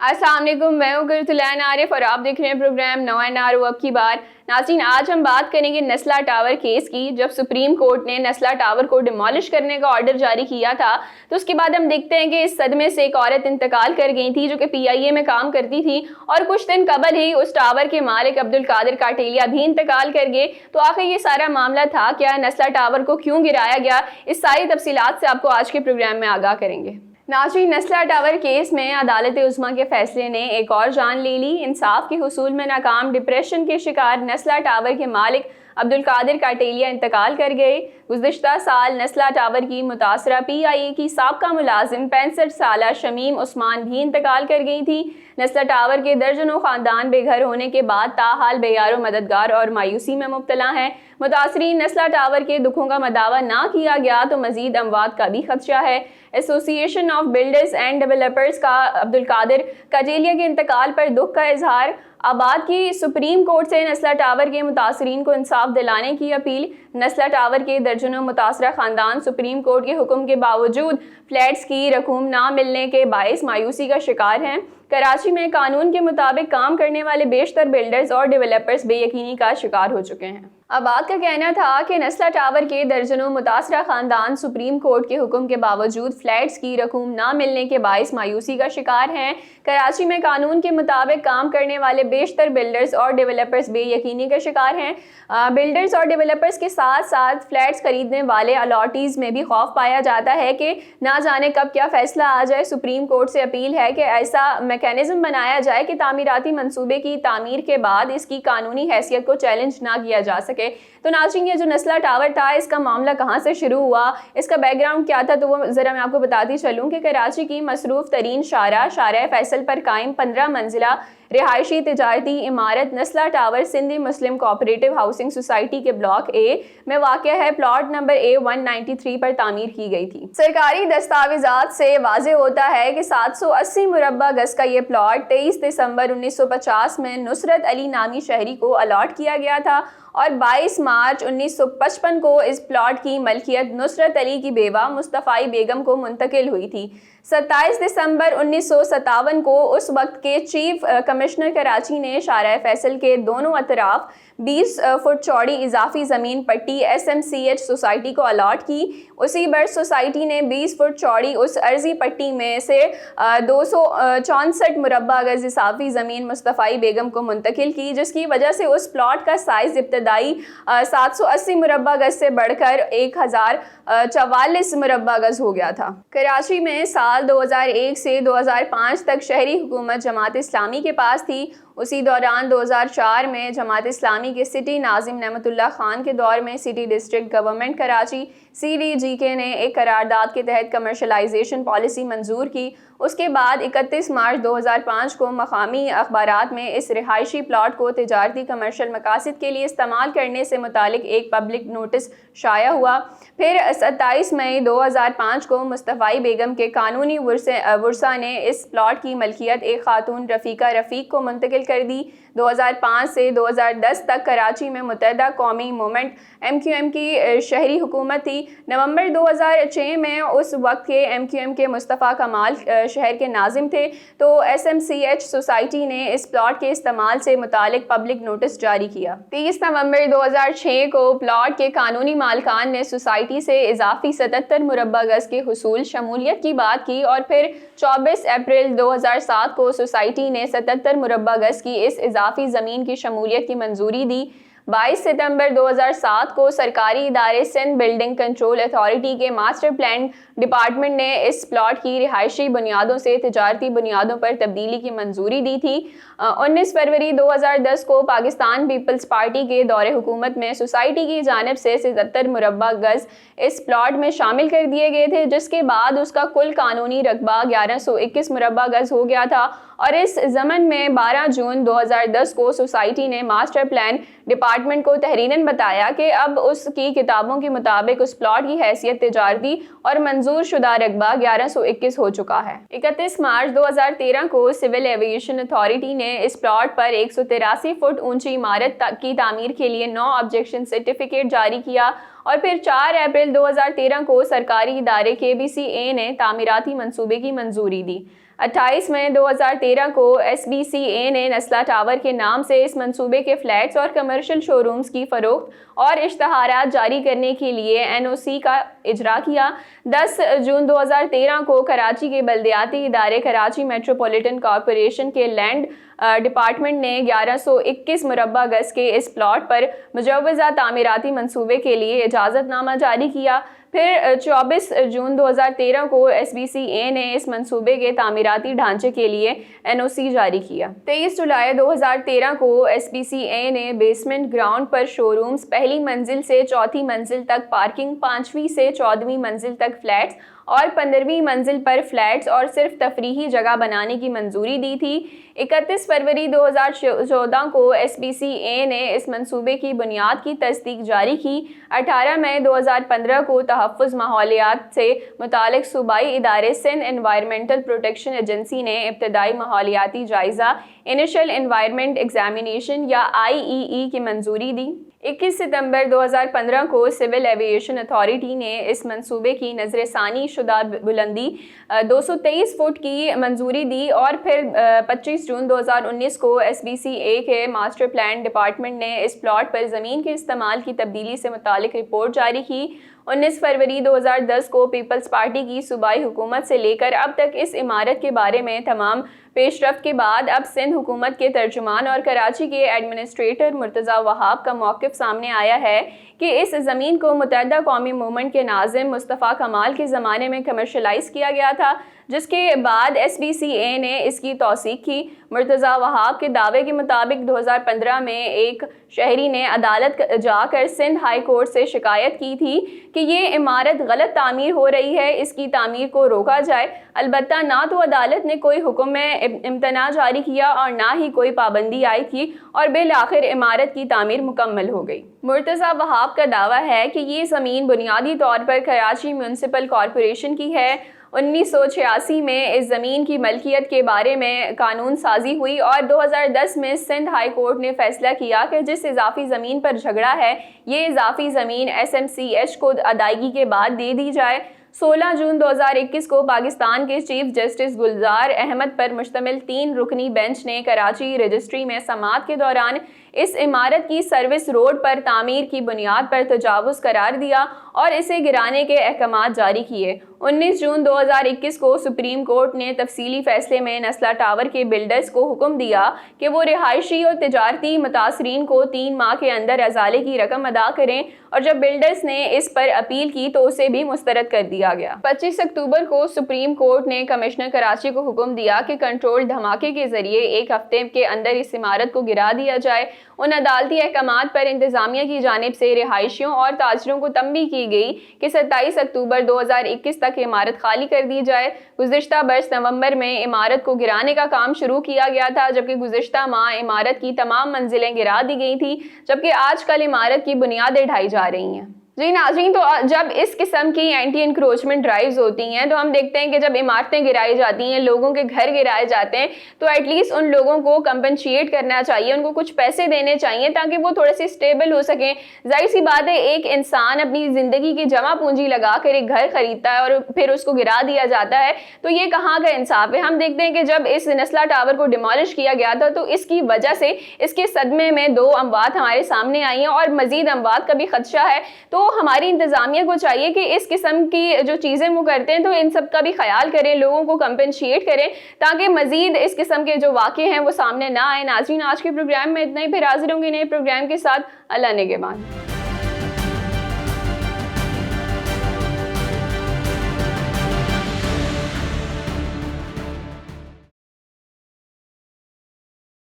अस्सलाम वालेकुम, मैं हूं गुरतुलैन आरिफ और आप देख रहे हैं प्रोग्राम नौ एन आर अब की बार। नाज़रीन, आज हम बात करेंगे नस्ला टावर केस की। जब सुप्रीम कोर्ट ने नस्ला टावर को डिमोलिश करने का ऑर्डर जारी किया था तो उसके बाद हम देखते हैं कि इस सदमे से एक औरत इंतकाल कर गई थी जो कि PIA में काम करती थी, और कुछ दिन कबल ही उस टावर के मालिक अब्दुल कादिर काटेलिया भी इंतकाल कर गए। तो आखिर ये सारा मामला था क्या, नस्ला टावर को क्यों गिराया गया, इस सारी तफसीलात से आपको आज के प्रोग्राम में आगाह करेंगे। नाज़रीन, नस्ला टावर केस में अदालत उज़्मा के फैसले ने एक और जान ले ली। इंसाफ के हुसूल में नाकाम डिप्रेशन के शिकार नस्ला टावर के मालिक अब्दुल कादिर काटेलिया इंतकाल कर गए। गुज़िश्ता साल नस्ला टावर की मुतासरा PIA की साबका मुलाजिम 65 साला शमीम उस्मान भी इंतकाल कर गई थी। नस्ला टावर के दर्जनों ख़ानदान बेघर होने के बाद ताहाल बेयारो मददगार और मायूसी में मुब्तला हैं। मुतासरीन नस्ला टावर के दुखों का मदावा ना किया गया तो मज़ीद अमवात का भी खदशा है। Association of builders and developers का अब्दुल कादिर काटेलिया के इंतकाल पर दुख का इजहार। आबाद की सुप्रीम कोर्ट से नस्ला टावर के मुतासरीन को इंसाफ दिलाने की अपील। नस्ला टावर के दर्जनों मुतासरा खानदान सुप्रीम कोर्ट के हुक्म के बावजूद फ्लैट्स की रकूम ना मिलने के बाइस मायूसी का शिकार हैं। कराची में कानून के मुताबिक काम करने वाले बेशतर बिल्डर्स और डेवलपर्स बेयकीनी का शिकार हो चुके हैं। आबाद का कहना था कि नस्ला टावर के दर्जनों मुतासरा खानदान सुप्रीम कोर्ट के हुक्म के बावजूद फ्लैट्स की रकूम ना मिलने के बाइस मायूसी का शिकार हैं। कराची में कानून के मुताबिक काम करने वाले बेशतर बिल्डर्स और डेवलपर्स बेयकीनी का शिकार हैं। बिल्डर्स और डेवलपर्स के साथ साथ फ्लैट्स खरीदने वाले अलॉटीज़ में भी खौफ पाया जाता है कि ना जाने कब क्या फैसला आ जाए। सुप्रीम कोर्ट से अपील है कि ऐसा मैकेनिज्म बनाया जाए कि तामीराती मंसूबे की तामीर के बाद इसकी कानूनी हैसियत को चैलेंज ना किया जा सके। तो नाज़रीन, ये जो नस्ला टावर था इसका मामला कहाँ से शुरू हुआ, इसका बैकग्राउंड क्या था, तो वो ज़रा मैं आपको बताती चलूँ कि कराची की मसरूफ़ तरीन शारा फैसल पर कायम 15 मंजिला रिहायशी तिजारती इमारत नस्ला टावर सिंधी मुस्लिम कोऑपरेटिव हाउसिंग सोसाइटी के ब्लॉक A में वाक़या है। प्लॉट नंबर A193 पर तामीर की गई थी। सरकारी दस्तावेज़ात से वाज़े होता है कि 780 मुरब्बा गज का ये प्लॉट 23 दिसंबर 1950 में नुसरत अली नामी शहरी को अलॉट किया गया था और 22 मार्च 1955 को इस प्लॉट की मलकियत नुसरत अली की बेवा मुस्तफ़ाई बेगम को मुंतकिल हुई थी। 27 दिसंबर 1957 को उस वक्त के चीफ कमिश्नर कराची ने शारा फैसल के दोनों अतराफ 20 फुट चौड़ी इजाफी ज़मीन पट्टी SMCH सोसाइटी को अलॉट की। उसी वर्ष सोसाइटी ने 20 फुट चौड़ी उस अर्जी पट्टी में से 264 मुरब्बा गज इजाफी ज़मीन मुस्तफ़ाई बेगम को मुंतकिल की, जिसकी वजह से उस प्लॉट का साइज़ इब्तदाई 780 मुरब्बा गज से बढ़कर 1044 मुरब्बा गज हो गया था। कराची में साल 2001 से 2005 तक शहरी हुकूमत जमात इस्लामी के पास थी। उसी दौरान 2004 में जमात इस्लामी के सिटी नाजिम नेमतुल्लाह खान के दौर में city district government Karachi CDGK ने एक करारदाद के तहत कमर्शलाइजेशन पॉलिसी मंजूर की। उसके बाद 31 मार्च 2005 को मकामी अखबारात में इस रिहायशी प्लॉट को तिजारती कमर्शल मकासद के लिए इस्तेमाल करने से मुतालिक एक पब्लिक नोटिस शाया हुआ। फिर 27 मई 2005 को मुस्तफ़ाई बेगम के कानूनी वर्सा ने इस प्लॉट की मलकियत एक खातून रफ़ीका रफ़ीक को मुंतकिल कर दी। 2005 से 2010 तक कराची में मुत्तहदा कौमी मूवमेंट MQM की शहरी हुकूमत थी। नवंबर 2006 में उस वक्त के MQM के मुस्तफ़ा कमाल शहर के नाजिम थे, तो SMCH सोसाइटी ने इस प्लॉट के इस्तेमाल से मुतालिक पब्लिक नोटिस जारी किया। 30 नवंबर 2006 को प्लॉट के कानूनी मालकान ने सोसाइटी से इजाफी 77 मुरब्बा गज के हुसूल शमूलियत की बात की और फिर 24 अप्रैल 2007 को सोसाइटी ने 77 मुरब्बा गज की इस इजाफी ज़मीन की शमूलियत की मंजूरी दी। 22 सितंबर 2007 को सरकारी इदारे सिंध बिल्डिंग कंट्रोल अथॉरिटी के मास्टर प्लान डिपार्टमेंट ने इस प्लॉट की रिहायशी बुनियादों से तिजारती बुनियादों पर तब्दीली की मंजूरी दी थी। 19 फरवरी 2010 को पाकिस्तान पीपल्स पार्टी के दौरे हुकूमत में सोसाइटी की जानिब से 77 मुरब्बा गज इस प्लॉट में शामिल कर दिए गए थे, जिसके बाद उसका कुल कानूनी रकबा 1121 मुरब्बा गज हो गया था। और इस ज़मन में 12 जून 2010 को सोसाइटी ने मास्टर प्लान डिपार्टमेंट को तहरीरन बताया कि अब उसकी किताबों के मुताबिक उस प्लॉट की हैसियत तिजारती और मंजूर शुदा रकबा 1121 हो चुका है। 31 मार्च 2013 को सिविल एविएशन अथॉरिटी ने इस प्लॉट पर 183 फुट ऊंची इमारत की तामीर के लिए नो ऑब्जेक्शन सर्टिफिकेट जारी किया और फिर 4 अप्रैल 2013 को सरकारी इदारे KBCA ने तामीराती मंसूबे की मंजूरी दी। 28 मई 2013 को SBCA ने नस्ला टावर के नाम से इस मंसूबे के फ्लैट्स और कमर्शियल शोरूम्स की फरोख्त और इश्तहारात जारी करने के लिए NOC का इजरा किया। 10 जून 2013 को कराची के बल्दियाती इदारे कराची मेट्रोपॉलिटन कॉरपोरेशन के लैंड डिपार्टमेंट ने 1121 मुरब्बा गज के इस प्लॉट पर मुजव्वज़ा तामीराती मंसूबे के लिए इजाज़तनामा जारी किया। फिर 24 जून 2013 को SBCA ने इस मंसूबे के तामीराती ढांचे के लिए NOC जारी किया। 23 जुलाई 2013 को SBCA ने बेसमेंट ग्राउंड पर शोरूम्स, पहली मंजिल से चौथी मंजिल तक पार्किंग, 5वीं से 14वीं मंजिल तक फ्लैट्स और 15वीं मंजिल पर फ्लैट्स और सिर्फ तफरीही जगह बनाने की मंजूरी दी थी। 31 फरवरी 2014 को SBCA ने इस मंसूबे की बुनियाद की तस्दीक जारी की। 18 मई 2015 को तहफ़्फ़ुज़ माहौलियात से मुतालिक सूबाई इदारे सिंध एनवायरमेंटल प्रोटेक्शन एजेंसी ने इब्तदाई माहौलियाती जायज़ा इनिशियल एनवायरमेंट एग्जामिनेशन या IEE की मंजूरी दी। 21 सितंबर 2015 को सिविल एविएशन अथॉरिटी ने इस मंसूबे की नज़रसानी शुदा बुलंदी 223 फुट की मंजूरी दी और फिर 25 जून 2019 को SBCA के मास्टर प्लान डिपार्टमेंट ने इस प्लॉट पर ज़मीन के इस्तेमाल की तब्दीली से मुतालिक रिपोर्ट जारी की। 19 फरवरी 2010 को पीपल्स पार्टी की सूबाई हुकूमत से लेकर अब तक इस इमारत के बारे में तमाम पेशरफ्त के बाद अब सिंध हुकूमत के तर्जुमान और कराची के एडमिनिस्ट्रेटर मुर्तज़ा वहाब का मौक़िफ़ सामने आया है कि इस ज़मीन को मुत्तहिदा कौमी मूवमेंट के नाज़िम मुस्तफ़ा कमाल के ज़माने में कमर्शलाइज़ किया गया था, जिसके बाद SBCA ने इसकी तौसीक़ की। मुर्तज़ा वहाब के दावे के मुताबिक 2015 में एक शहरी ने अदालत जाकर सिंध हाई कोर्ट से शिकायत की थी कि ये इमारत गलत तामीर हो रही है, इसकी तामीर को रोका जाए। अलबत्ता ना तो अदालत ने कोई हुक्म में इम्तना जारी किया और ना ही कोई पाबंदी आई थी और बिल आखिर इमारत की तामीर मुकम्मल हो गई। मुर्तज़ा वहाब का दावा है कि ये ज़मीन बुनियादी तौर पर कराची म्यूनसिपल कॉरपोरेशन की है। 1986 में इस ज़मीन की मलकियत के बारे में कानून साजी हुई और 2010 में सिंध हाई कोर्ट ने फैसला किया कि जिस इजाफी ज़मीन पर झगड़ा है, ये इजाफी ज़मीन SMCH को अदायगी के बाद दे दी जाए। 16 जून 2021 को पाकिस्तान के चीफ जस्टिस गुलजार अहमद पर मुश्तमिल 3 रुकनी बेंच ने कराची रजिस्ट्री में समाअत के दौरान इस इमारत की सर्विस रोड पर तामीर की बुनियाद पर तजावुज़ करार दिया और इसे गिराने के अहकाम जारी किए। 19 जून 2021 को सुप्रीम कोर्ट ने तफसीली फैसले में नस्ला टावर के बिल्डर्स को हुक्म दिया कि वो रिहायशी और तिजारती मुतासरीन को 3 माह के अंदर अजाले की रकम अदा करें और जब बिल्डर्स ने इस पर अपील की तो उसे भी मुस्तरद कर दिया गया। 25 अक्टूबर को सुप्रीम कोर्ट ने कमिश्नर कराची को हुक्म दिया कि कंट्रोल धमाके के जरिए 1 हफ्ते के अंदर इस इमारत को गिरा दिया जाए। उन अदालती अहकामात पर इंतजामिया की जानिब से रिहायशियों और ताजरों को तंबीह की गई कि 27 अक्टूबर 2021 तक इमारत खाली कर दी जाए। गुज़िश्ता बरस नवंबर में इमारत को गिराने का काम शुरू किया गया था, जबकि गुज़िश्ता माह इमारत की तमाम मंजिलें गिरा दी गई थी, जबकि आजकल इमारत की बुनियादें ढाई जा रही हैं। जी नाज़रीन, तो जब इस किस्म की एंटी इंक्रोचमेंट ड्राइव्स होती हैं तो हम देखते हैं कि जब इमारतें गिराई जाती हैं, लोगों के घर गिराए जाते हैं, तो एटलीस्ट उन लोगों को कंपनशिएट करना चाहिए, उनको कुछ पैसे देने चाहिए ताकि वो थोड़े से स्टेबल हो सकें। जाहिर सी बात है, एक इंसान अपनी ज़िंदगी की जमा पूंजी लगा कर एक घर ख़रीदता है और फिर उसको गिरा दिया जाता है, तो ये कहाँ का इंसाफ है। हम देखते हैं कि जब इस नस्ला टावर को डिमोलिश किया गया था तो इसकी वजह से इसके सदमे में 2 अमवात हमारे सामने आई हैं और मज़ीद अमवात का भी खदशा है। तो हमारी इंतजामिया को चाहिए कि इस किस्म की जो चीज़ें वो करते हैं तो इन सब का भी ख्याल करें, लोगों को कंपनशिएट करें ताकि मजीद इस किस्म के जो वाक़े हैं वो सामने ना आए। नाज़रीन, आज के प्रोग्राम में इतना ही, फिर हाजिर होंगे नए प्रोग्राम के साथ। अल्लाह निगहबान।